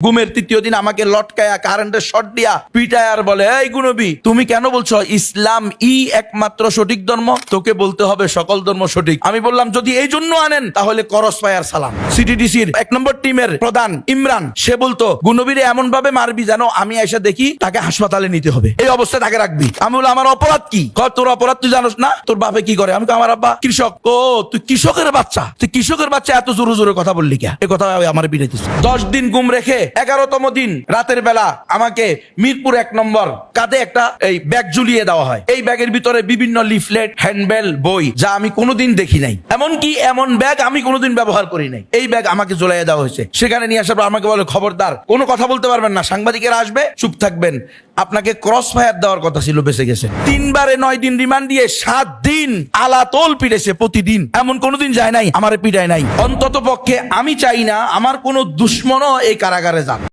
ঘুমের তৃতীয় দিন আমাকে লটকায়া কারেন্টের শর্ট দিয়া পিটায় আর বলে, এই গুনবী তুমি কেন বলছো ইসলাম একমাত্র সঠিক ধর্ম? তোকে বলতে হবে সকল ধর্ম সঠিক। আমি বললাম যদি এই জন্য আনেন তাহলে করস পায়ার সালাম। সিটিডিসির 1 নম্বর টিমের প্রধান ইমরান সে বলতো গুনবীরে এমন ভাবে মারবি জানো আমি এসে দেখি তাকে হাসপাতালে নিতে হবে, এই অবস্থায় তাকে রাখবি। আমি বললাম আমার অপরাধ কি? তোর অপরাধ তুই জানোস না? তোর বাপে কি করে? আমি আমার আব্বা কৃষক। ও তুই কৃষকের বাচ্চা, তুই কৃষকের বাচ্চা এত জোরে জোরে কথা বললি কে? এই কথা আমার বিরাইতেছে। 10 দিন ঘুম রেখে 11তম দিন রাতের বেলা আমাকে মিরপুর 1 নম্বর কাঁধে একটা এই ব্যাগ ঝুলিয়ে দেওয়া হয়। এই ব্যাগের ভিতরে বিভিন্ন লিফলেট, হ্যান্ডবেল, বই যা আমি কোনোদিন দেখি নাই। এমনকি এমন ব্যাগ আমি কোনোদিন ব্যবহার করি নাই। এই ব্যাগ আমাকে ঝুলাইয়া দেওয়া হয়েছে। সেখানে নিয়ে আসার পর আমাকে বলে খবরদার কোনো কথা বলতে পারবেন না, সাংবাদিকেরা আসবে, চুপ থাকবেন। আপনাকে ক্রস ফায়ার দেওয়ার কথা ছিল, বেঁচে গেছে। 3 বারে 9 দিন রিমান্ড দিয়ে 7 দিন আলাতল পিটেছে প্রতিদিন। এমন কোনোদিন যায় নাই আমারে পিটায় নাই। অন্তত পক্ষে আমি চাই না আমার কোনো দুশ্মনও এই কারাগারে যাক।